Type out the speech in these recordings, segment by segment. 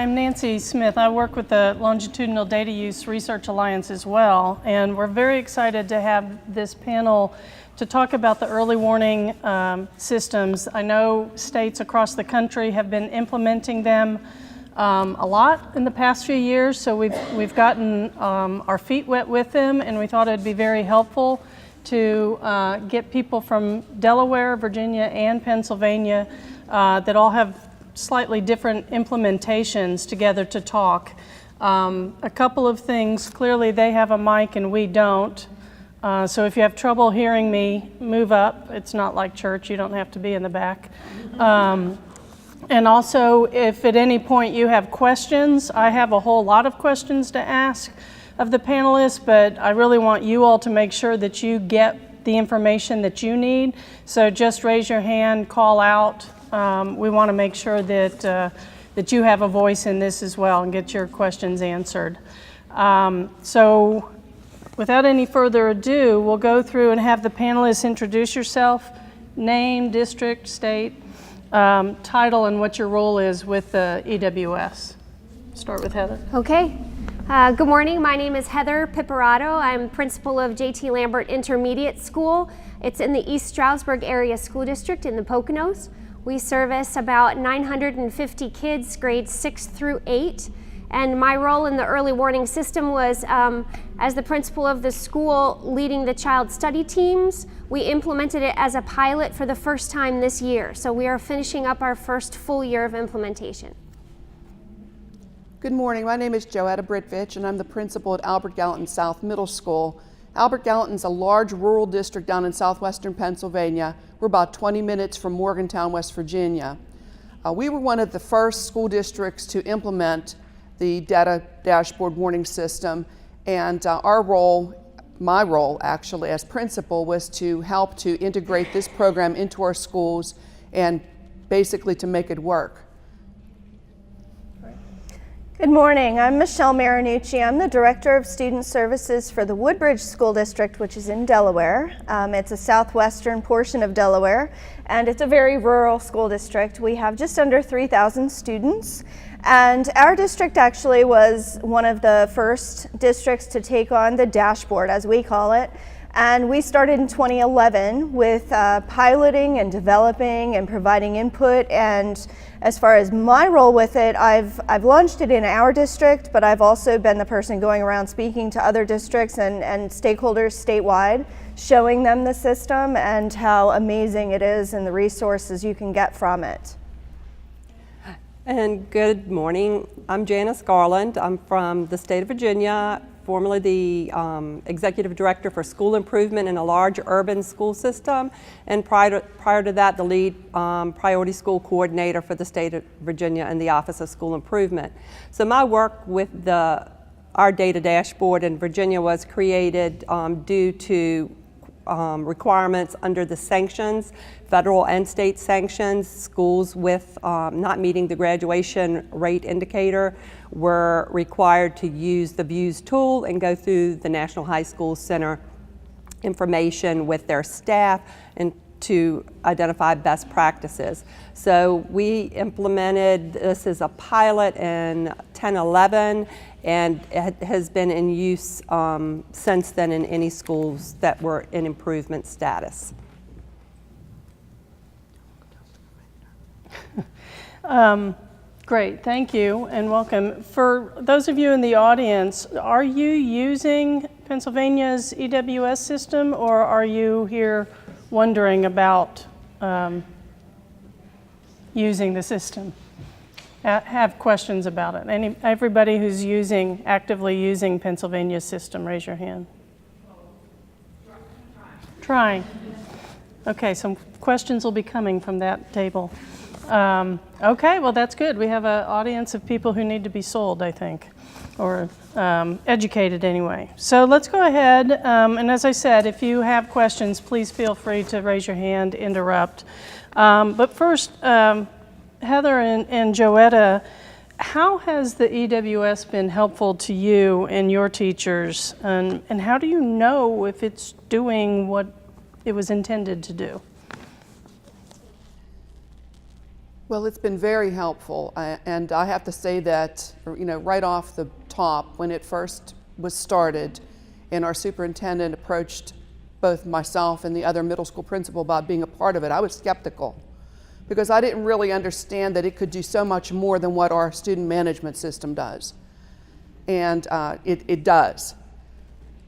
I'm Nancy Smith. I work with the Longitudinal Data Use Research Alliance as well, and we're very excited to have this panel to talk about the early warning systems. I know states across the country have been implementing them a lot in the past few years, so we've gotten our feet wet with them, and we thought it'd be very helpful to get people from Delaware, Virginia, and Pennsylvania that all have slightly different implementations together to talk. A couple of things, clearly they have a mic and we don't. So if you have trouble hearing me, move up. It's not like church, you don't have to be in the back. And also, if at any point you have questions, I have a whole lot of questions to ask of the panelists, but I really want you all to make sure that you get the information that you need. So just raise your hand, call out. We want to make sure that, that you have a voice in this as well and get your questions answered. So without any further ado, we'll go through and have the panelists introduce yourself, name, district, state, title, and what your role is with the EWS. Start with Heather. Okay. Good morning. My name is Heather Piperato. I'm principal of J.T. Lambert Intermediate School. It's in the East Stroudsburg Area School District in the Poconos. We service about 950 kids, grades 6 through 8. And my role in the early warning system was as the principal of the school leading the child study teams. We implemented it as a pilot for the first time this year. So we are finishing up our first full year of implementation. Good morning, my name is Joetta Britvich and I'm the principal at Albert Gallatin South Middle School. Albert Gallatin's a large rural district down in southwestern Pennsylvania. We're about 20 minutes from Morgantown, West Virginia. We were one of the first school districts to implement the data dashboard warning system, and our role, my role actually as principal, was to help to integrate this program into our schools and basically to make it work. Good morning, I'm Michele Maurinucci. I'm the Director of Student Services for the Woodbridge School District, which is in Delaware. It's a southwestern portion of Delaware, and it's a very rural school district. We have just under 3,000 students, and our district actually was one of the first districts to take on the dashboard, as we call it. And we started in 2011 with piloting and developing and providing input. And as far as my role with it, I've launched it in our district, but I've also been the person going around speaking to other districts and stakeholders statewide, showing them the system and how amazing it is and the resources you can get from it. And good morning, I'm Janice Garland. I'm from the state of Virginia, formerly the Executive Director for School Improvement in a large urban school system, and prior to that, the lead Priority School Coordinator for the state of Virginia and the Office of School Improvement. So my work with our data dashboard in Virginia was created due to requirements under the sanctions, federal and state sanctions. Schools with not meeting the graduation rate indicator were required to use the Views tool and go through the National High School Center information with their staff and to identify best practices. So we implemented this as a pilot in 10-11, and it has been in use since then in any schools that were in improvement status. Great, thank you and welcome. For those of you in the audience, are you using Pennsylvania's EWS system, or are you here wondering about using the system? Have questions about it? Everybody who's actively using Pennsylvania's system, raise your hand. Trying. Okay, some questions will be coming from that table. Okay, well that's good. We have an audience of people who need to be sold, I think, or educated anyway. So let's go ahead, and as I said, if you have questions, please feel free to raise your hand, interrupt. But first, Heather and Joetta, how has the EWS been helpful to you and your teachers, and how do you know if it's doing what it was intended to do? Well, it's been very helpful, and I have to say that, right off the top, when it first was started, and our superintendent approached both myself and the other middle school principal about being a part of it, I was skeptical because I didn't really understand that it could do so much more than what our student management system does. And it does.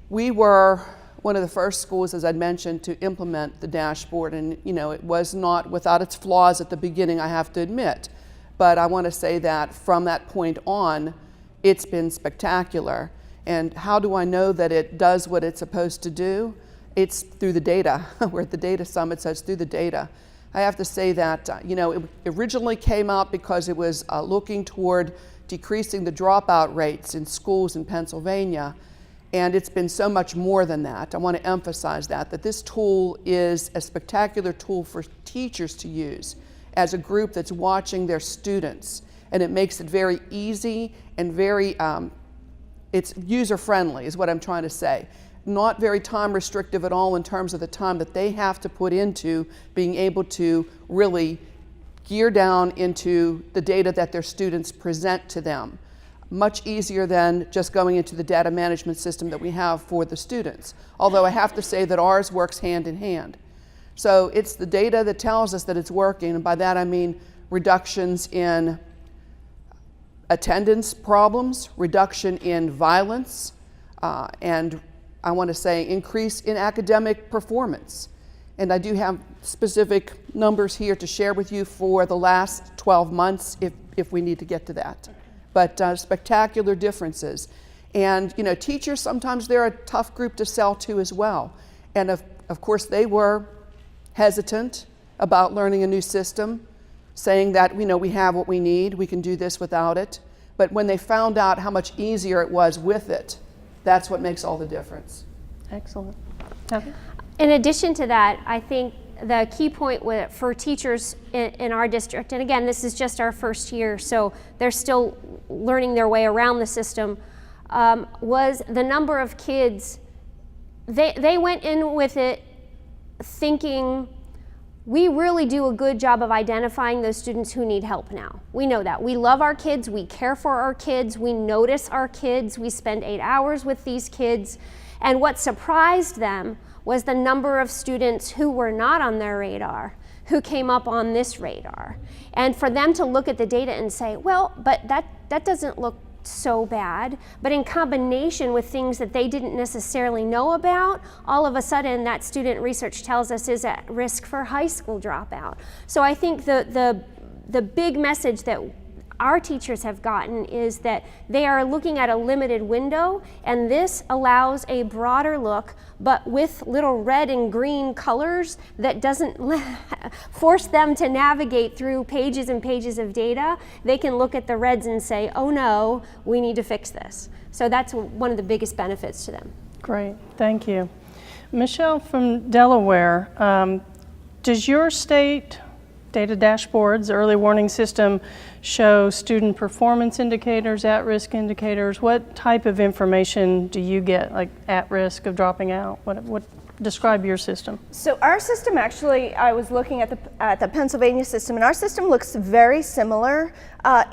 We were one of the first schools, as I'd mentioned, to implement the dashboard, and it was not without its flaws at the beginning, I have to admit. But I want to say that from that point on, it's been spectacular. And how do I know that it does what it's supposed to do? It's through the data. We're at the data summit, so it's through the data. I have to say that it originally came out because it was looking toward decreasing the dropout rates in schools in Pennsylvania, and it's been so much more than that. I want to emphasize that this tool is a spectacular tool for teachers to use as a group that's watching their students, and it makes it very easy and very, it's user-friendly is what I'm trying to say. Not very time restrictive at all in terms of the time that they have to put into being able to really gear down into the data that their students present to them. Much easier than just going into the data management system that we have for the students. Although I have to say that ours works hand in hand. So it's the data that tells us that it's working, and by that I mean reductions in attendance problems, reduction in violence, and I want to say increase in academic performance. And I do have specific numbers here to share with you for the last 12 months if we need to get to that. But spectacular differences. And teachers, sometimes they're a tough group to sell to as well. And of course they were hesitant about learning a new system, saying that we have what we need, we can do this without it. But when they found out how much easier it was with it, that's what makes all the difference. Excellent. Heather? In addition to that, I think the key point for teachers in our district, and again, this is just our first year, so they're still learning their way around the system, was the number of kids. They went in with it thinking, we really do a good job of identifying those students who need help now. We know that. We love our kids, we care for our kids, we notice our kids, we spend 8 hours with these kids. And what surprised them was the number of students who were not on their radar, who came up on this radar. And for them to look at the data and say, well, but that doesn't look so bad, but in combination with things that they didn't necessarily know about, all of a sudden that student research tells us is at risk for high school dropout. So I think the big message that our teachers have gotten is that they are looking at a limited window, and this allows a broader look, but with little red and green colors that doesn't force them to navigate through pages and pages of data. They can look at the reds and say, oh no, we need to fix this. So that's one of the biggest benefits to them. Great, thank you. Michele from Delaware, does your state data dashboards, early warning system, show student performance indicators, at-risk indicators? What type of information do you get, like at risk of dropping out? What describe your system? So our system, actually, I was looking at the Pennsylvania system, and our system looks very similar.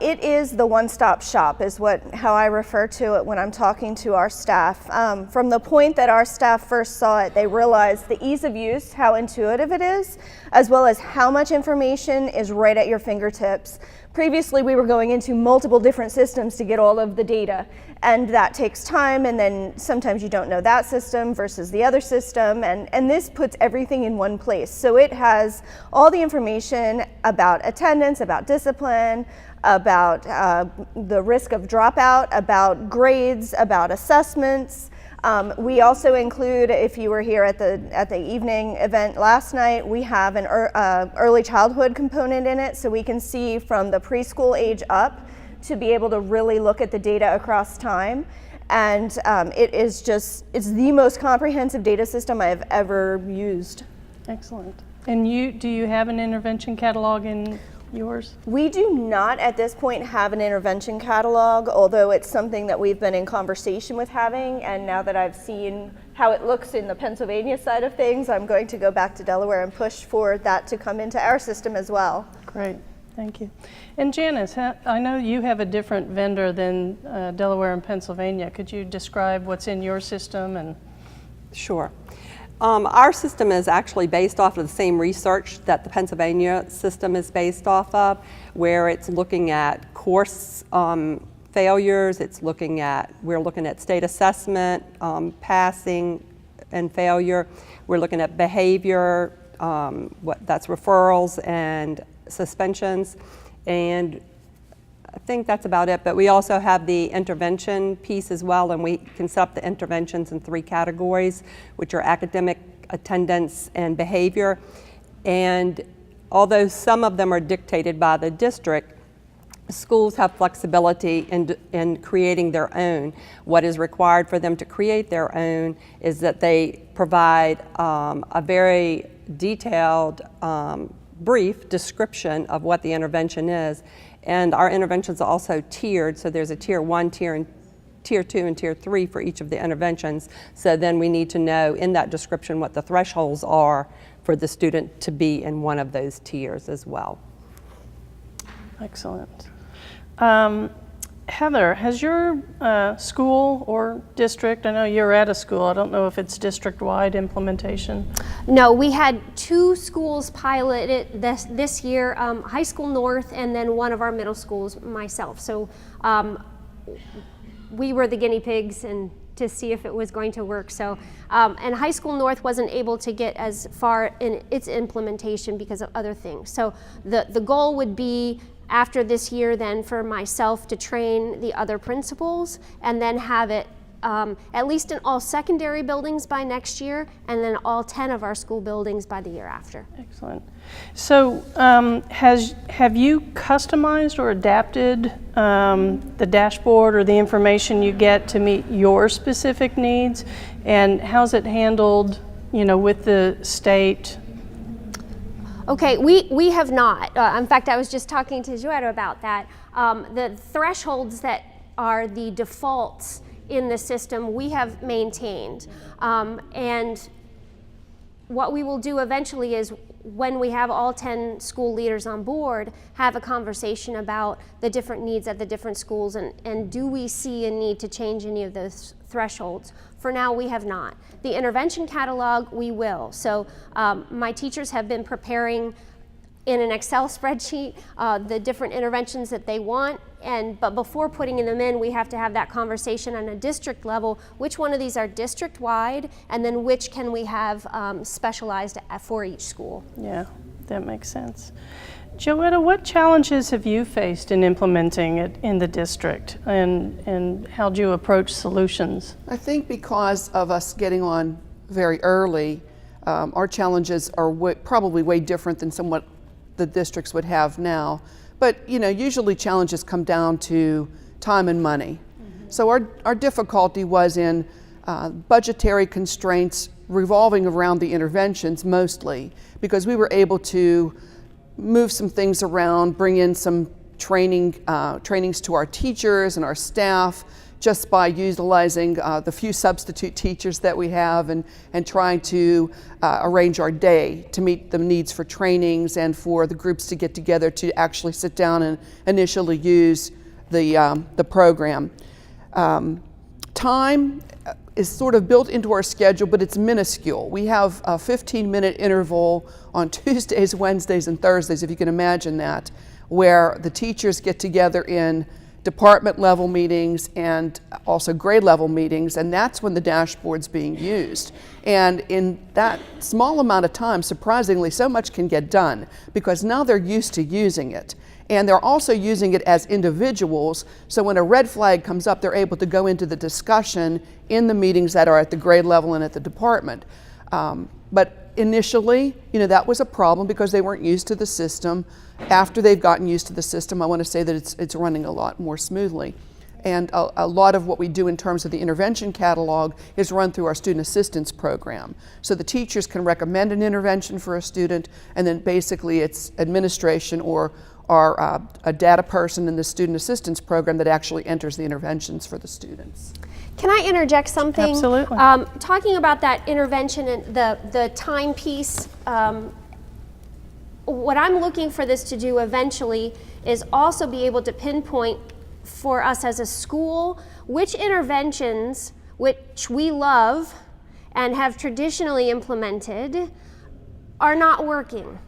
It is the one-stop shop, is how I refer to it when I'm talking to our staff. From the point that our staff first saw it, they realized the ease of use, how intuitive it is, as well as how much information is right at your fingertips. Previously, we were going into multiple different systems to get all of the data, and that takes time, and then sometimes you don't know that system versus the other system, and this puts everything in one place. So it has all the information about attendance, about discipline, about the risk of dropout, about grades, about assessments. We also include, if you were here at the evening event last night, we have an early childhood component in it, so we can see from the preschool age up to be able to really look at the data across time. And it's the most comprehensive data system I have ever used. Excellent. And do you have an intervention catalog in yours? We do not at this point have an intervention catalog, although it's something that we've been in conversation with having, and now that I've seen how it looks in the Pennsylvania side of things, I'm going to go back to Delaware and push for that to come into our system as well. Great. Thank you. And Janice, I know you have a different vendor than Delaware and Pennsylvania. Could you describe what's in your system? And Sure. Our system is actually based off of the same research that the Pennsylvania system is based off of, where it's looking at course failures, we're looking at state assessment, passing and failure. We're looking at behavior, that's referrals and suspensions, and I think that's about it. But we also have the intervention piece as well, and we can set up the interventions in 3 categories, which are academic, attendance, and behavior. And although some of them are dictated by the district, schools have flexibility in creating their own. What is required for them to create their own is that they provide a very detailed, brief description of what the intervention is. And our interventions are also tiered, so there's a tier 1, tier 2, and tier 3 for each of the interventions. So then we need to know in that description what the thresholds are for the student to be in one of those tiers as well. excellent. Heather, has your school or district, I know you're at a school, I don't know if it's district-wide implementation. No, we had 2 schools pilot it this year, High School North and then one of our middle schools, myself. So we were the guinea pigs and to see if it was going to work. So, and High School North wasn't able to get as far in its implementation because of other things. So the goal would be after this year then for myself to train the other principals and then have it at least in all secondary buildings by next year and then all 10 of our school buildings by the year after. Excellent. So have you customized or adapted the dashboard or the information you get to meet your specific needs? And how's it handled, with the state? Okay, we have not. In fact, I was just talking to Joetta about that. The thresholds that are the defaults in the system we have maintained. And what we will do eventually is when we have all 10 school leaders on board, have a conversation about the different needs at the different schools and do we see a need to change any of those thresholds. For now, we have not. The intervention catalog, we will. So my teachers have been preparing in an Excel spreadsheet the different interventions that they want, but before putting them in, we have to have that conversation on a district level. Which one of these are district-wide, and then which can we have specialized for each school? Yeah, that makes sense. Joetta, what challenges have you faced in implementing it in the district, and how do you approach solutions? I think because of us getting on very early, our challenges are probably way different than somewhat the districts would have now. But usually challenges come down to time and money. Mm-hmm. So our difficulty was in budgetary constraints revolving around the interventions mostly, because we were able to move some things around, bring in some trainings to our teachers and our staff just by utilizing the few substitute teachers that we have and trying to arrange our day to meet the needs for trainings and for the groups to get together to actually sit down and initially use the program. Time is sort of built into our schedule, but it's minuscule. We have a 15-minute interval on Tuesdays, Wednesdays, and Thursdays, if you can imagine that, where the teachers get together in department level meetings and also grade level meetings, and that's when the dashboard's being used. And in that small amount of time, surprisingly, so much can get done because now they're used to using it. And they're also using it as individuals, so when a red flag comes up, they're able to go into the discussion in the meetings that are at the grade level and at the department. But initially, that was a problem because they weren't used to the system. After they've gotten used to the system, I want to say that it's running a lot more smoothly. And a lot of what we do in terms of the intervention catalog is run through our student assistance program. So the teachers can recommend an intervention for a student, and then basically it's administration or a data person in the student assistance program that actually enters the interventions for the students. Can I interject something? Absolutely. Talking about that intervention and the time piece, what I'm looking for this to do eventually is also be able to pinpoint for us as a school which interventions which we love and have traditionally implemented are not working.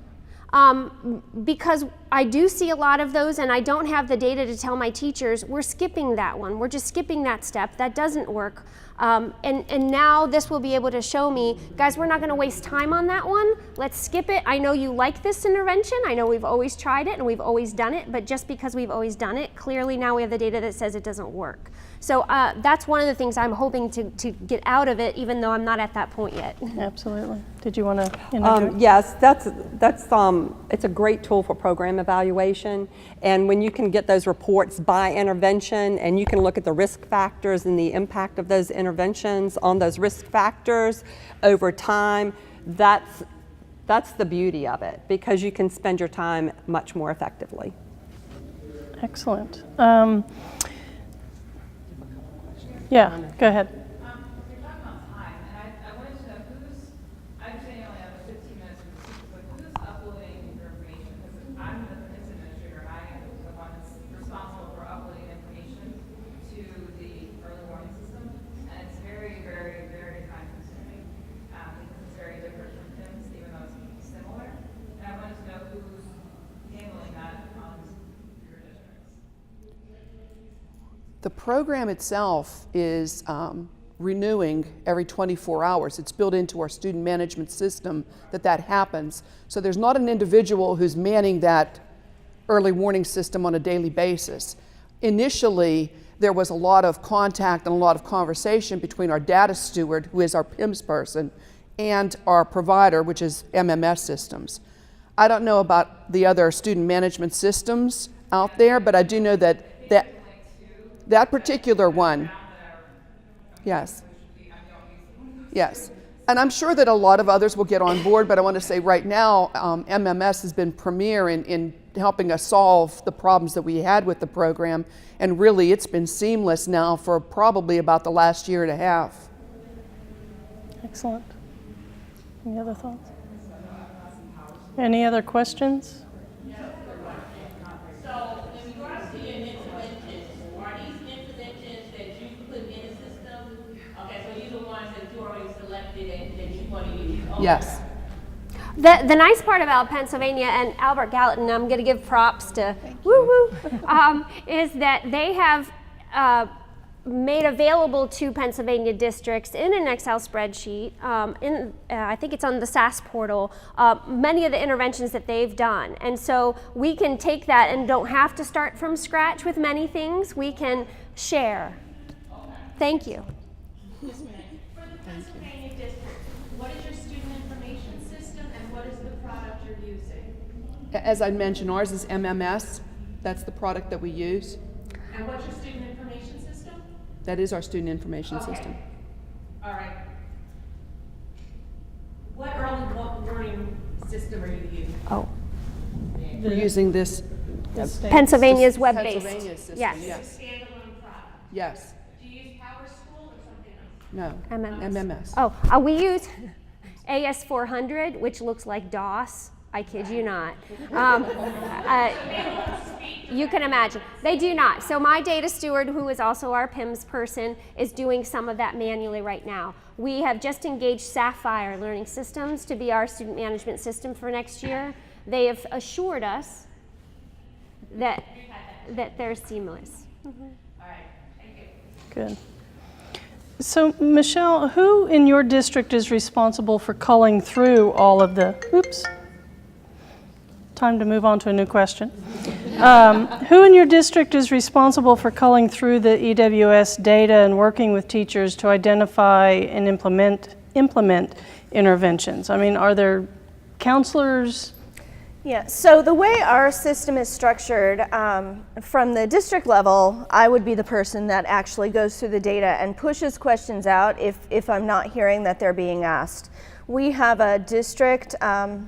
Because I do see a lot of those and I don't have the data to tell my teachers, we're skipping that one. We're just skipping that step. That doesn't work. And now this will be able to show me, guys, we're not going to waste time on that one. Let's skip it. I know you like this intervention. I know we've always tried it and we've always done it, but just because we've always done it, clearly now we have the data that says it doesn't work. So that's one of the things I'm hoping to get out of it, even though I'm not at that point yet. Absolutely. Did you want to Yes, it's a great tool for program evaluation. And when you can get those reports by intervention and you can look at the risk factors and the impact of those interventions on those risk factors over time, that's the beauty of it, because you can spend your time much more effectively. Excellent. Yeah, go ahead. You're talking about time, and I wanted to know I understand you only have 15 minutes for the but who's uploading your information? Because I'm the PIMS administrator, and I am the one that's responsible for uploading information to the early warning system, and it's very, very, very time consuming because it's very different from PIMS, even though it's similar. And I wanted to know who's handling that on your districts. The program itself is renewing every 24 hours. It's built into our student management system that happens. So there's not an individual who's manning that early warning system on a daily basis. Initially, there was a lot of contact and a lot of conversation between our data steward, who is our PIMS person, and our provider, which is MMS Systems. I don't know about the other student management systems out there, but I do know that particular one, yes. Yes. And I'm sure that a lot of others will get on board, but I want to say right now, MMS has been premier in helping us solve the problems that we had with the program, and really it's been seamless now for probably about the last year and a half. Excellent. Any other thoughts? Any other questions? Yes. The nice part about Pennsylvania and Albert Gallatin, I'm going to give props to is that they have made available to Pennsylvania districts in an Excel spreadsheet, I think it's on the SAS portal, many of the interventions that they've done. And so we can take that and don't have to start from scratch with many things. We can share. Thank you. For the Pennsylvania district, what is your student information system and what is the product you're using? As I mentioned, ours is MMS. That's the product that we use. And what's your student information system? That is our student information system. All right. What early warning system are you using? Oh, We're using this Pennsylvania's web-based. Pennsylvania system. Yes. Yes. Standalone product. Yes. Do you use Power School or something else? No. MMS. MMS. Oh, we use AS400, which looks like DOS. I kid you not. You can imagine. They do not. So my data steward, who is also our PIMS person, is doing some of that manually right now. We have just engaged Sapphire Learning Systems to be our student management system for next year. They have assured us that they're seamless. Mm-hmm. All right. Thank you. Good. So, Michele, who in your district is responsible for culling through all of the, time to move on to a new question. Who in your district is responsible for culling through the EWS data and working with teachers to identify and implement interventions? I mean, are there counselors? Yeah, so the way our system is structured, from the district level, I would be the person that actually goes through the data and pushes questions out if I'm not hearing that they're being asked. We have a district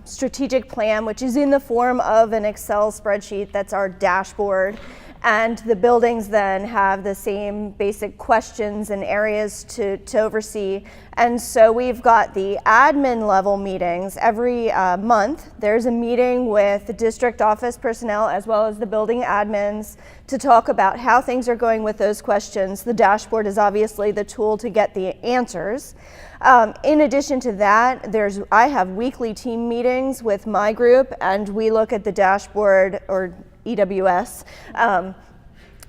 strategic plan, which is in the form of an Excel spreadsheet. That's our dashboard. And the buildings then have the same basic questions and areas to oversee. And so we've got the admin level meetings every month. There's a meeting with the district office personnel as well as the building admins to talk about how things are going with those questions. The dashboard is obviously the tool to get the answers. In addition to that, I have weekly team meetings with my group, and we look at the dashboard, or EWS,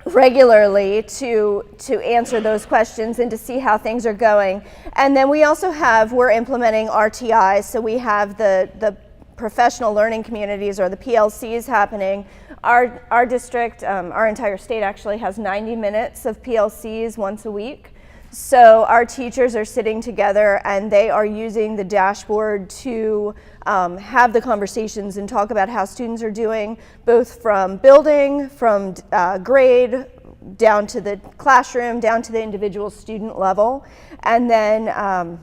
regularly to answer those questions and to see how things are going. And then we also we're implementing RTI, so we have the professional learning communities, or the PLCs, happening. Our district, our entire state actually has 90 minutes of PLCs once a week. So our teachers are sitting together and they are using the dashboard to have the conversations and talk about how students are doing, both from building, from grade, down to the classroom, down to the individual student level. And then that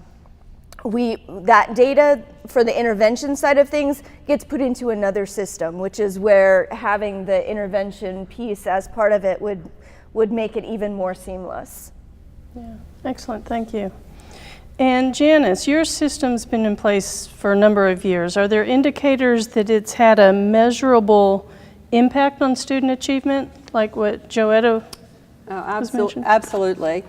data for the intervention side of things gets put into another system, which is where having the intervention piece as part of it would make it even more seamless. Yeah, excellent, thank you. And Janice, your system's been in place for a number of years. Are there indicators that it's had a measurable impact on student achievement, like what Joetta was mentioning? Absolutely.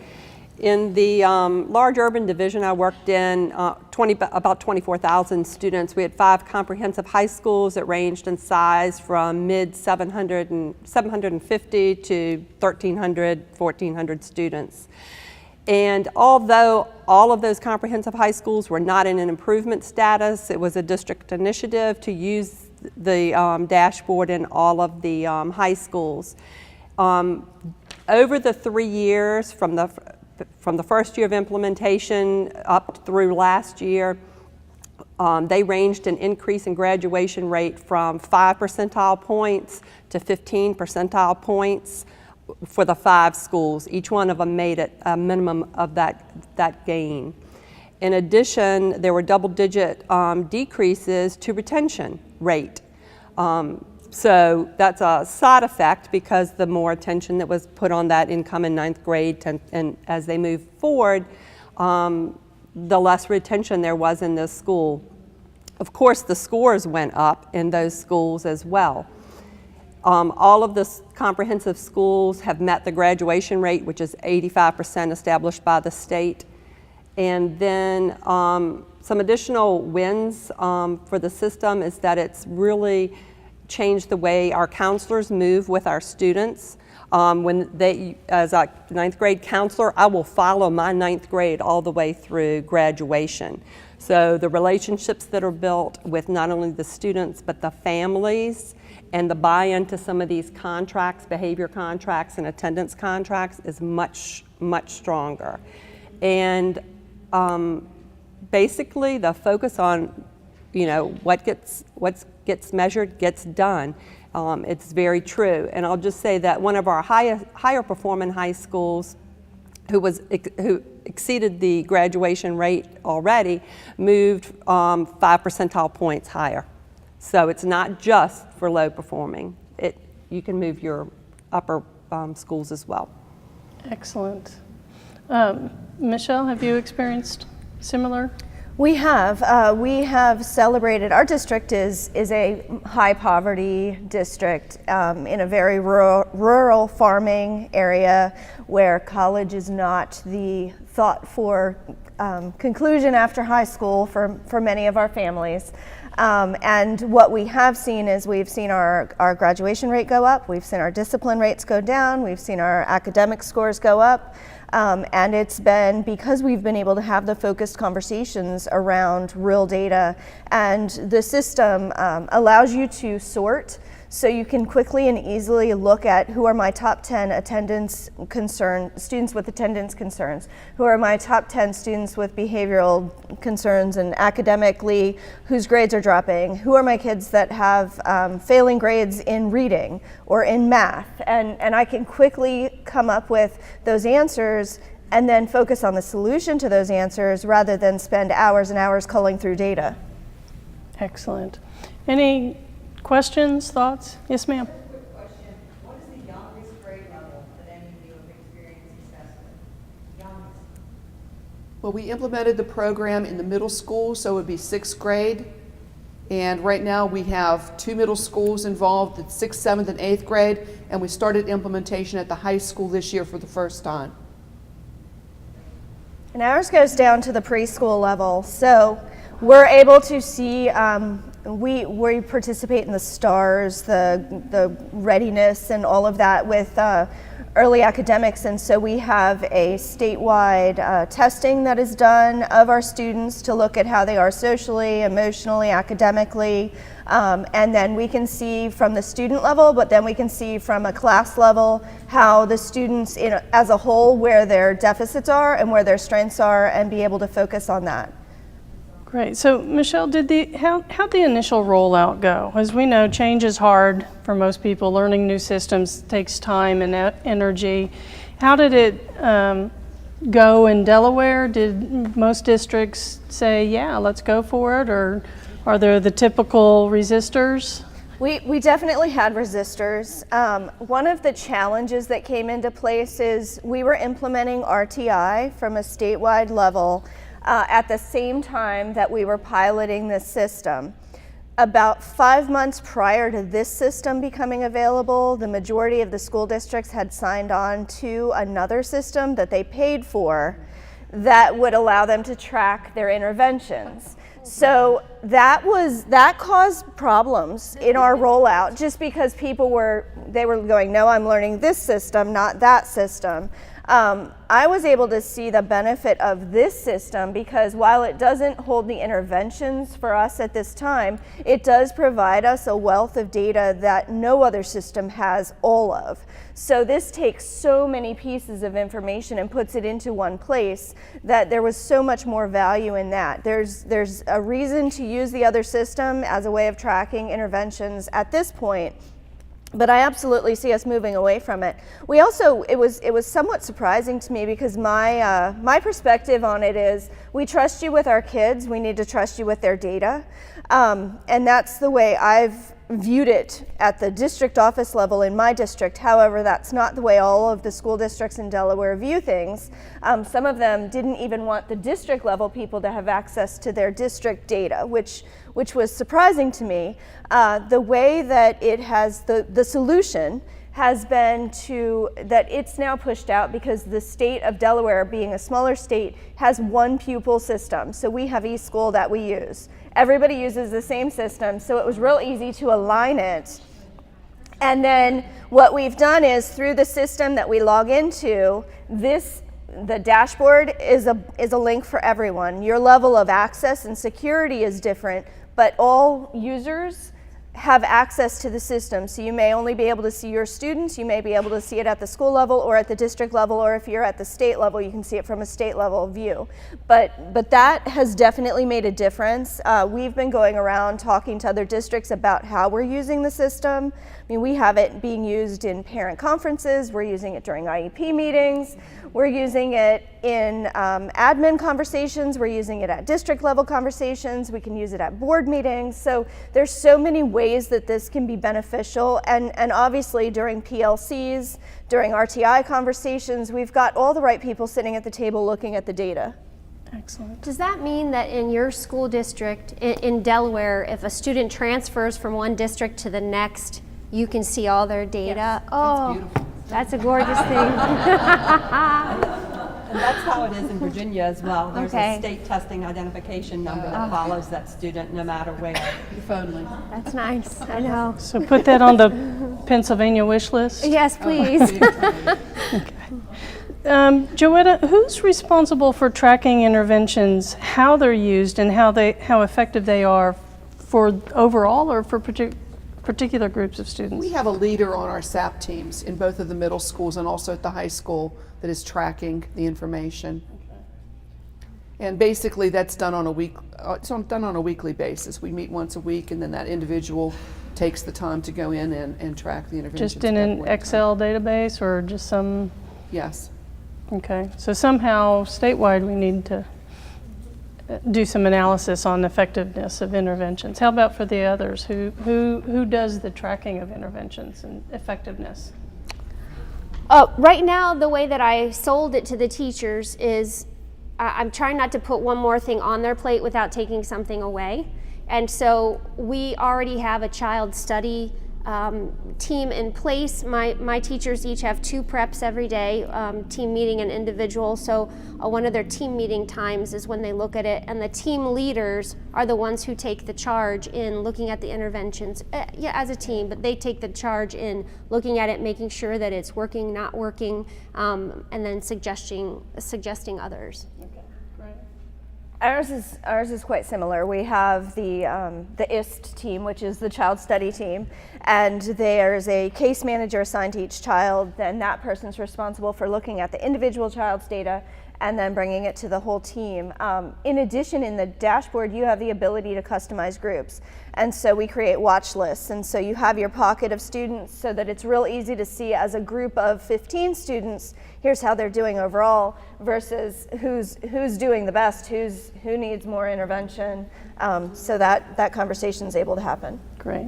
In the large urban division I worked in, about 24,000 students. We had 5 comprehensive high schools that ranged in size from mid 750 to 1,300, 1,400 students. And although all of those comprehensive high schools were not in an improvement status, it was a district initiative to use the dashboard in all of the high schools. Over the 3 years, from the first year of implementation up through last year, they ranged an increase in graduation rate from 5 percentile points to 15 percentile points for the 5 schools. Each one of them made it a minimum of that gain. In addition, there were double-digit decreases to retention rate. So that's a side effect, because the more attention that was put on that income in 9th grade, and as they move forward, the less retention there was in this school. Of course, the scores went up in those schools as well. All of the comprehensive schools have met the graduation rate, which is 85% established by the state. And then some additional wins for the system is that it's really changed the way our counselors move with our students. As a 9th grade counselor, I will follow my 9th grade all the way through graduation. So the relationships that are built with not only the students, but the families, and the buy-in to some of these contracts, behavior contracts and attendance contracts, is much, much stronger. And basically the focus on, what gets measured gets done. It's very true. And I'll just say that one of our higher performing high schools, who exceeded the graduation rate already, moved 5 percentile points higher. So it's not just for low performing. You can move your upper schools as well. Excellent. Michele, have you experienced similar? We have celebrated. Our district is a high poverty district in a very rural farming area where college is not the thought for conclusion after high school for many of our families. And what we have seen is we've seen our graduation rate go up, we've seen our discipline rates go down, we've seen our academic scores go up. And it's been because we've been able to have the focused conversations around real data, and the system allows you to sort, so you can quickly and easily look at who are my top 10 students with attendance concerns, who are my top 10 students with behavioral concerns and academically whose grades are dropping, who are my kids that have failing grades in reading or in math, and I can quickly come up with those answers and then focus on the solution to those answers rather than spend hours and hours culling through data. Excellent. Any questions, thoughts? Yes, ma'am. Quick question. What is the youngest Well, we implemented the program in the middle school, so it would be 6th grade. And right now we have 2 middle schools involved, the 6th, 7th, and 8th grade, and we started implementation at the high school this year for the first time. And ours goes down to the preschool level. So we're able to see, we participate in the STARS, the readiness and all of that with early academics. And so we have a statewide testing that is done of our students to look at how they are socially, emotionally, academically. And then we can see from the student level, but then we can see from a class level how the students as a whole, where their deficits are and where their strengths are, and be able to focus on that. Great. So Michele, how'd the initial rollout go? As we know, change is hard for most people. Learning new systems takes time and energy. How did it go in Delaware? Did most districts say, yeah, let's go for it, or are there the typical resistors? We definitely had resistors. One of the challenges that came into place is we were implementing RTI from a statewide level at the same time that we were piloting this system. About 5 months prior to this system becoming available, the majority of the school districts had signed on to another system that they paid for that would allow them to track their interventions. So that caused problems in our rollout, just because people were going, no, I'm learning this system, not that system. I was able to see the benefit of this system because while it doesn't hold the interventions for us at this time, it does provide us a wealth of data that no other system has all of. So this takes so many pieces of information and puts it into one place that there was so much more value in that. There's a reason to use the other system as a way of tracking interventions at this point. But I absolutely see us moving away from it. We also, it was somewhat surprising to me because my perspective on it is we trust you with our kids, we need to trust you with their data. And that's the way I've viewed it at the district office level in my district. However, that's not the way all of the school districts in Delaware view things. Some of them didn't even want the district level people to have access to their district data, which was surprising to me. The way that it has, the solution has been that it's now pushed out because the state of Delaware, being a smaller state, has one pupil system. So we have eSchool that we use. Everybody uses the same system, so it was real easy to align it. And then what we've done is through the system that we log into, the dashboard is a link for everyone. Your level of access and security is different, but all users have access to the system. So you may only be able to see your students, you may be able to see it at the school level or at the district level, or if you're at the state level, you can see it from a state level view. But that has definitely made a difference. We've been going around talking to other districts about how we're using the system. I mean, we have it being used in parent conferences, we're using it during IEP meetings, we're using it in admin conversations, we're using it at district level conversations, we can use it at board meetings. So there's so many ways that this can be beneficial, and obviously during PLCs, during RTI conversations, we've got all the right people sitting at the table looking at the data. Excellent. Does that mean that in your school district in Delaware, if a student transfers from one district to the next, you can see all their data? Yes. Oh, that's a gorgeous thing. And that's how it is in Virginia as well. There's Okay. a state testing identification number that follows that student no matter where. If only. That's nice, I know. So put that on the Pennsylvania wish list. Yes, please. Joetta, who's responsible for tracking interventions, how they're used, and how effective they are for overall or for particular groups of students? We have a leader on our SAP teams in both of the middle schools and also at the high school that is tracking the information. And basically that's done on a weekly basis. We meet once a week, and then that individual takes the time to go in and track the interventions. Just in an Excel database or just some? Yes. Okay, so somehow statewide we need to do some analysis on effectiveness of interventions. How about for the others? Who does the tracking of interventions and effectiveness? Right now, the way that I sold it to the teachers is I'm trying not to put one more thing on their plate without taking something away. And so we already have a child study team in place. My teachers each have 2 preps every day, team meeting and individual. So one of their team meeting times is when they look at it, and the team leaders are the ones who take the charge in looking at the interventions, yeah, as a team, but they take the charge in looking at it, making sure that it's working, not working, and then suggesting others. Ours is quite similar. We have the IST team, which is the child study team, and there's a case manager assigned to each child. Then that person's responsible for looking at the individual child's data and then bringing it to the whole team. In addition, in the dashboard, you have the ability to customize groups. And so we create watch lists. And so you have your pocket of students so that it's real easy to see as a group of 15 students, here's how they're doing overall, versus who's doing the best, who needs more intervention, so that conversation is able to happen. Great.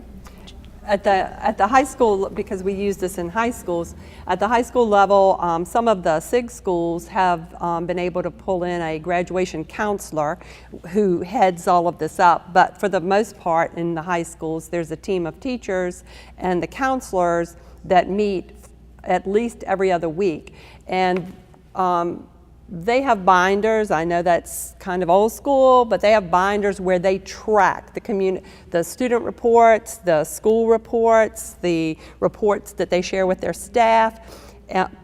At the high school, because we use this in high schools, at the high school level, some of the SIG schools have been able to pull in a graduation counselor who heads all of this up. But for the most part in the high schools, there's a team of teachers and the counselors that meet at least every other week. And they have binders. I know that's kind of old school, but they have binders where they track the student reports, the school reports, the reports that they share with their staff.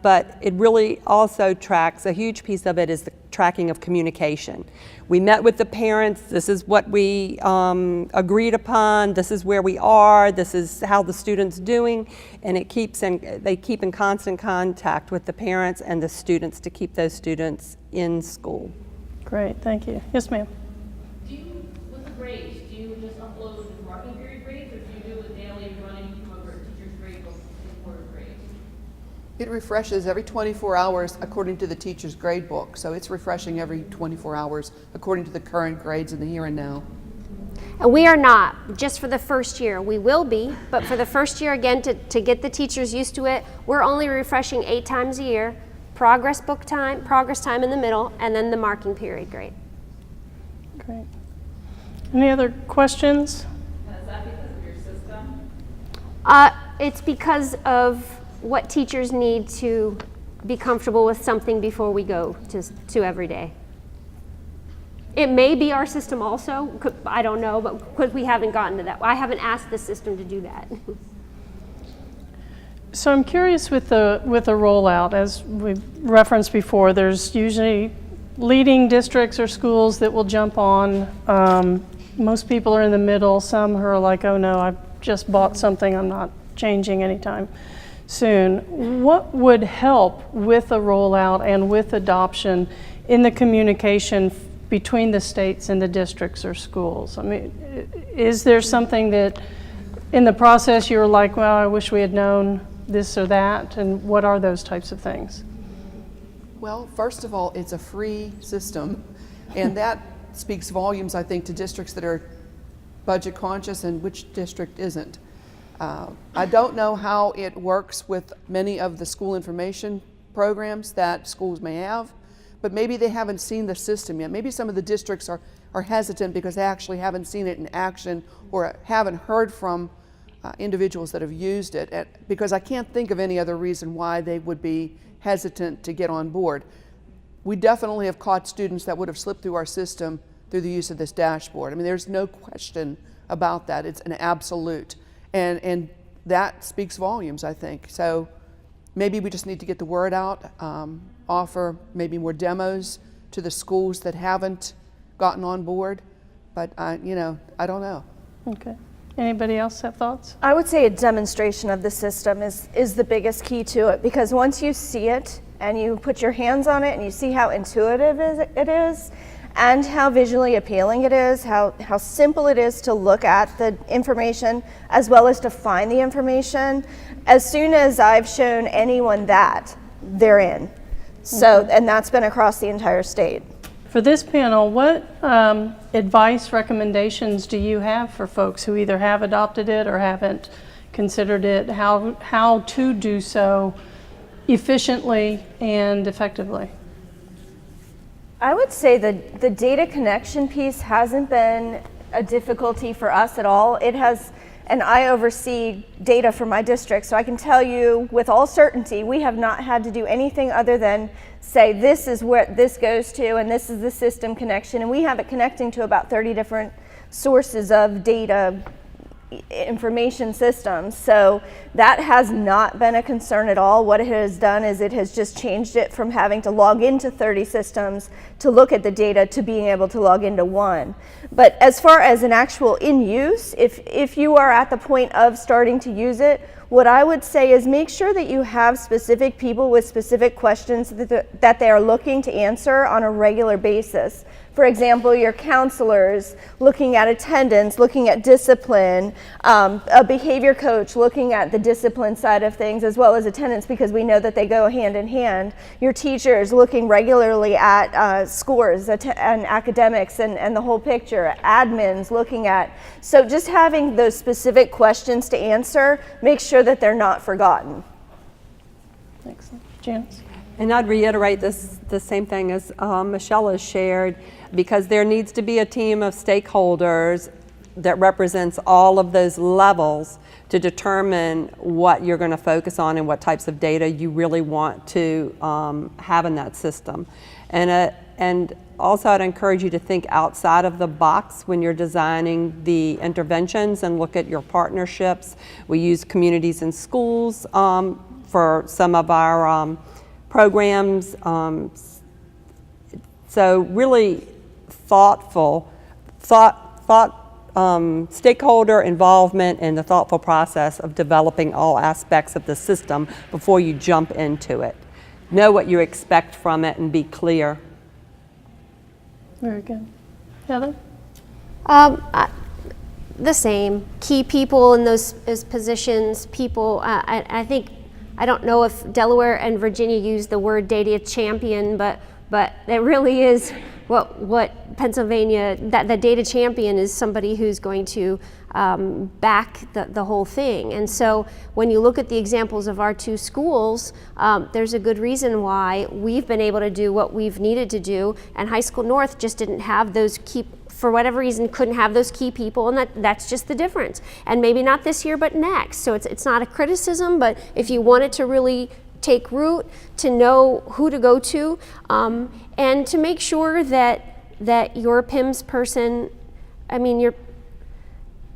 But it really also tracks, a huge piece of it is the tracking of communication. We met with the parents, this is what we agreed upon, this is where we are, this is how the student's doing, and they keep in constant contact with the parents and the students to keep those students in school. Great, thank you. Yes, ma'am. With the grades, do you just upload the marking period grades, or do you do a daily running through a teacher's grade book for grades? It refreshes every 24 hours according to the teacher's grade book. So it's refreshing every 24 hours according to the current grades in the here and now. And we are not, just for the first year. We will be, but for the first year, again, to get the teachers used to it, we're only refreshing 8 times a year. Progress book time, progress time in the middle, and then the marking period grade. Great. Any other questions? Is that because of your system? It's because of what teachers need to be comfortable with something before we go to every day. It may be our system also, I don't know, but because we haven't gotten to that. I haven't asked the system to do that. So I'm curious with the rollout, as we've referenced before, there's usually leading districts or schools that will jump on. Most people are in the middle. Some are like, oh no, I've just bought something, I'm not changing anytime soon. What would help with the rollout and with adoption in the communication between the states and the districts or schools? I mean, is there something that in the process you were like, well, I wish we had known this or that, and what are those types of things? Well, first of all, it's a free system, and that speaks volumes, I think, to districts that are budget conscious and which district isn't. I don't know how it works with many of the school information programs that schools may have, but maybe they haven't seen the system yet. Maybe some of the districts are hesitant because they actually haven't seen it in action or haven't heard from individuals that have used it, because I can't think of any other reason why they would be hesitant to get on board. We definitely have caught students that would have slipped through our system through the use of this dashboard. I mean, there's no question about that. It's an absolute. And that speaks volumes, I think. So maybe we just need to get the word out, offer maybe more demos to the schools that haven't gotten on board. But, I don't know. Okay. Anybody else have thoughts? I would say a demonstration of the system is the biggest key to it, because once you see it and you put your hands on it and you see how intuitive it is and how visually appealing it is, how simple it is to look at the information as well as to find the information, as soon as I've shown anyone that, they're in. So, and that's been across the entire state. For this panel, what advice, recommendations do you have for folks who either have adopted it or haven't considered it, how to do so efficiently and effectively? I would say that the data connection piece hasn't been a difficulty for us at all. It has, and I oversee data for my district, so I can tell you with all certainty, we have not had to do anything other than say this is where this goes to and this is the system connection, and we have it connecting to about 30 different sources of data information systems. So that has not been a concern at all. What it has done is it has just changed it from having to log into 30 systems to look at the data to being able to log into one. But as far as an actual in use, if you are at the point of starting to use it, what I would say is make sure that you have specific people with specific questions that they are looking to answer on a regular basis. For example, your counselors looking at attendance, looking at discipline, a behavior coach looking at the discipline side of things as well as attendance, because we know that they go hand in hand. Your teachers looking regularly at scores and academics and the whole picture. Admins looking at, so just having those specific questions to answer, make sure that they're not forgotten. Excellent. Janice? And I'd reiterate the same thing as Michele has shared, because there needs to be a team of stakeholders that represents all of those levels to determine what you're going to focus on and what types of data you really want to have in that system. And also I'd encourage you to think outside of the box when you're designing the interventions and look at your partnerships. We use communities and schools for some of our programs. So really stakeholder involvement and the thoughtful process of developing all aspects of the system before you jump into it. Know what you expect from it and be clear. Very good. Heather? The same. Key people in those positions, people, I think, I don't know if Delaware and Virginia use the word data champion, but it really is what Pennsylvania, that the data champion is somebody who's going to back the whole thing. And so when you look at the examples of our two schools, there's a good reason why we've been able to do what we've needed to do, and High School North just didn't have those key, for whatever reason, couldn't have those key people, and that's just the difference. And maybe not this year, but next. So it's not a criticism, but if you want it to really take root, to know who to go to, and to make sure that your PIMS person, I mean, you're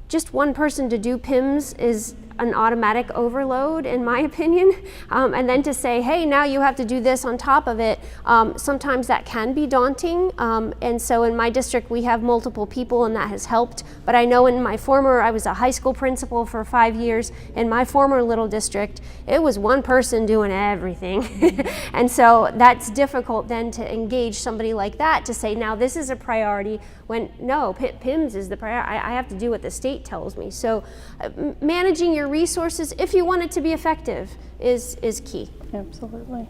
just one person to do PIMS is an automatic overload, in my opinion. And then to say, hey, now you have to do this on top of it, sometimes that can be daunting. And so in my district, we have multiple people, and that has helped. But I know I was a high school principal for 5 years. In my former little district, it was one person doing everything. And so that's difficult then to engage somebody like that to say, now this is a priority, when no, PIMS is the priority. I have to do what the state tells me. So managing your resources, if you want it to be effective, is key. Absolutely.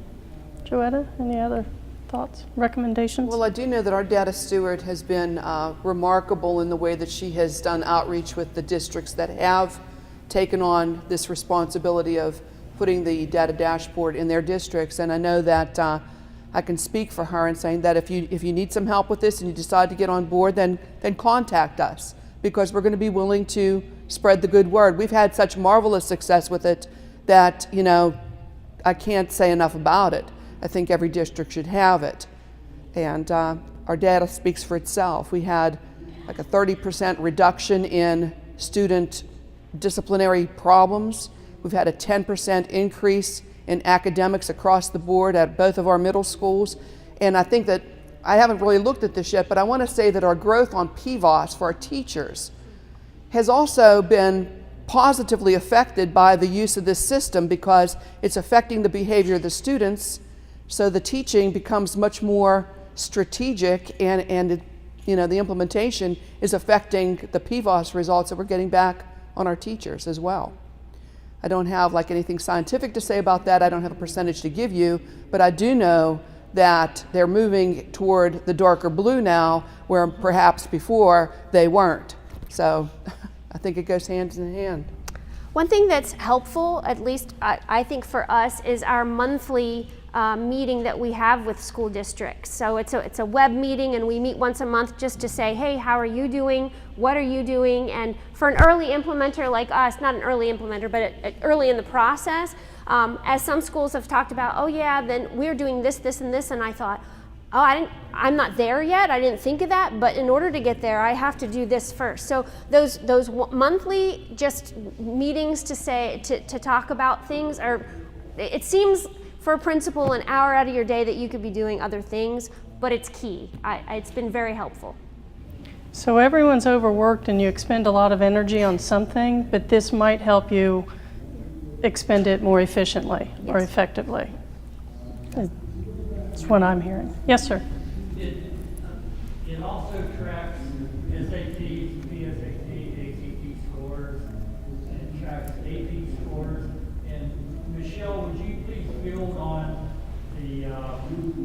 Joetta, any other thoughts, recommendations? Well, I do know that our data steward has been remarkable in the way that she has done outreach with the districts that have taken on this responsibility of putting the data dashboard in their districts. And I know that I can speak for her in saying that if you need some help with this and you decide to get on board, then contact us, because we're going to be willing to spread the good word. We've had such marvelous success with it that, you know, I can't say enough about it. I think every district should have it. And our data speaks for itself. We had like a 30% reduction in student disciplinary problems. We've had a 10% increase in academics across the board at both of our middle schools. And I think that, I haven't really looked at this yet, but I want to say that our growth on PVOS for our teachers has also been positively affected by the use of this system, because it's affecting the behavior of the students. So the teaching becomes much more strategic, and you know, the implementation is affecting the PVOS results that we're getting back on our teachers as well. I don't have like anything scientific to say about that. I don't have a percentage to give you, but I do know that they're moving toward the darker blue now, where perhaps before they weren't. So I think it goes hand in hand. One thing that's helpful, at least I think for us, is our monthly meeting that we have with school districts. So it's a web meeting, and we meet once a month just to say, hey, how are you doing? What are you doing? And for an early implementer like us, not an early implementer, but early in the process, as some schools have talked about, oh yeah, then we're doing this, this, and this, and I thought, oh, I'm not there yet. I didn't think of that, but in order to get there, I have to do this first. So those monthly just meetings to talk about things are, it seems for a principal an hour out of your day that you could be doing other things, but it's key. It's been very helpful. So everyone's overworked and you expend a lot of energy on something, but this might help you expend it more efficiently or effectively. That's what I'm hearing. Yes, sir. It also tracks SATs, PSAT, ACT scores, and tracks AP scores. And Michele, would you please build on the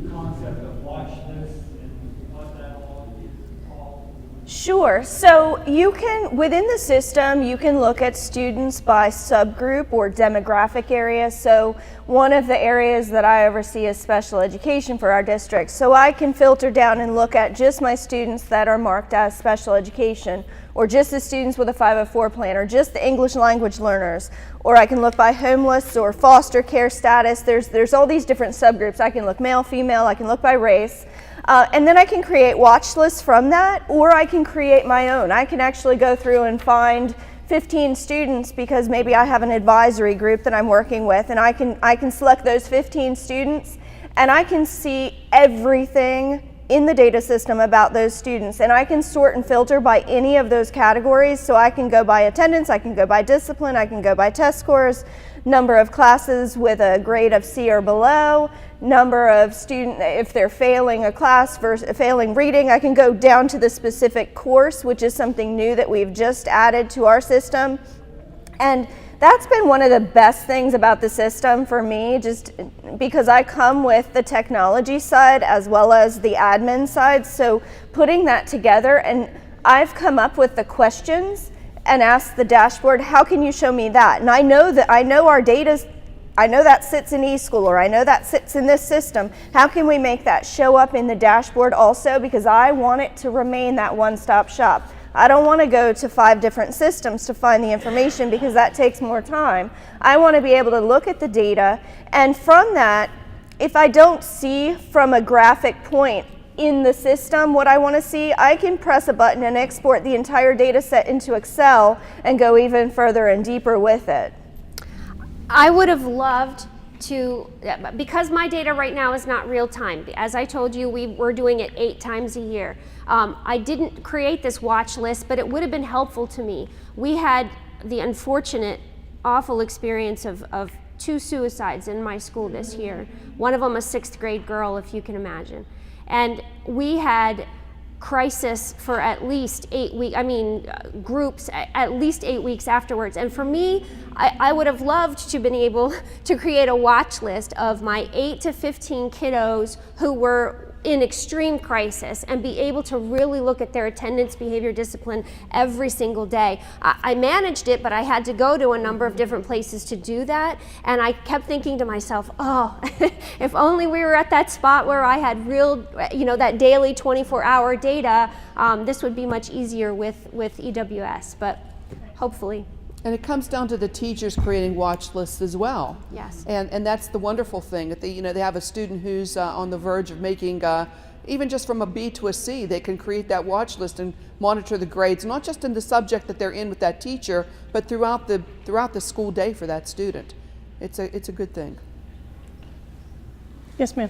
concept of watch lists and what that all is called? Sure. So you can, within the system, you can look at students by subgroup or demographic area. So one of the areas that I oversee is special education for our district. So I can filter down and look at just my students that are marked as special education, or just the students with a 504 plan, or just the English language learners. Or I can look by homeless or foster care status. There's all these different subgroups. I can look male, female, I can look by race. And then I can create watch lists from that, or I can create my own. I can actually go through and find 15 students because maybe I have an advisory group that I'm working with, and I can select those 15 students, and I can see everything in the data system about those students, and I can sort and filter by any of those categories. So I can go by attendance, I can go by discipline, I can go by test scores, number of classes with a grade of C or below, number of students, if they're failing a class versus failing reading. I can go down to the specific course, which is something new that we've just added to our system. And that's been one of the best things about the system for me, just because I come with the technology side as well as the admin side. So putting that together, and I've come up with the questions and asked the dashboard, how can you show me that? And I know our data, I know that sits in eSchool, or I know that sits in this system. How can we make that show up in the dashboard also? Because I want it to remain that one-stop shop. I don't want to go to 5 different systems to find the information because that takes more time. I want to be able to look at the data, and from that, if I don't see from a graphic point in the system what I want to see, I can press a button and export the entire data set into Excel and go even further and deeper with it. I would have loved to, because my data right now is not real time. As I told you, we're doing it 8 times a year. I didn't create this watch list, but it would have been helpful to me. We had the unfortunate, awful experience of 2 suicides in my school this year. One of them a 6th grade girl, if you can imagine. And we had crisis for at least 8 weeks, groups at least 8 weeks afterwards. And for me, I would have loved to have been able to create a watch list of my 8 to 15 kiddos who were in extreme crisis and be able to really look at their attendance, behavior, discipline every single day. I managed it, but I had to go to a number of different places to do that. And I kept thinking to myself, oh, if only we were at that spot where I had real, that daily 24-hour data, this would be much easier with EWS, but hopefully. And it comes down to the teachers creating watch lists as well. Yes. And that's the wonderful thing. That they have a student who's on the verge of making, even just from a B to a C, they can create that watch list and monitor the grades, not just in the subject that they're in with that teacher, but throughout the school day for that student. It's a good thing. Yes, ma'am.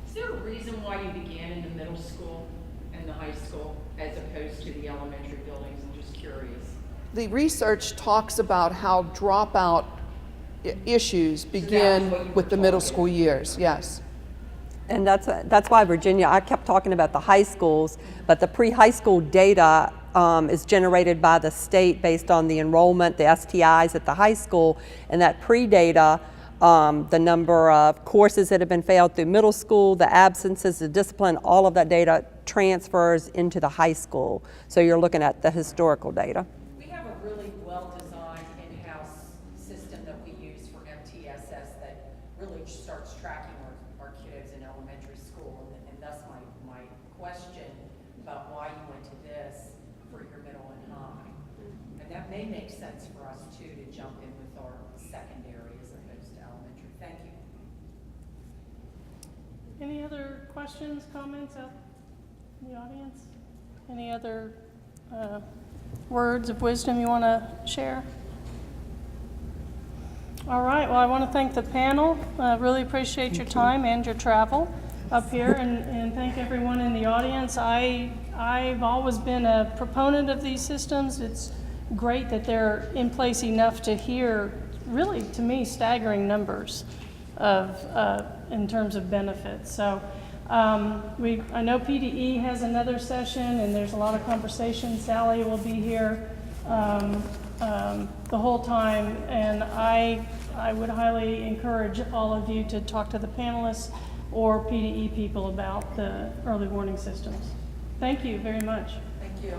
Is there a reason why you began in the middle school and the high school as opposed to the elementary buildings? I'm just curious. The research talks about how dropout issues begin with the middle school years, yes. And that's why, Virginia, I kept talking about the high schools, but the pre-high school data is generated by the state based on the enrollment, the STIs at the high school, and that pre-data, the number of courses that have been failed through middle school, the absences, the discipline, all of that data transfers into the high school. So you're looking at the historical data. We have a really well-designed in-house system that we use for MTSS that really starts tracking our jump in with our secondary as opposed to elementary. Thank you. Any other questions, comments out in the audience? Any other words of wisdom you want to share? All right, well, I want to thank the panel. Really appreciate your time and your travel up here, and thank everyone in the audience. I've always been a proponent of these systems. It's great that they're in place enough to hear, really, to me, staggering numbers of in terms of benefits. So I know PDE has another session, and there's a lot of conversation. Sally will be here the whole time, and I would highly encourage all of you to talk to the panelists or PDE people about the early warning systems. Thank you very much. Thank you.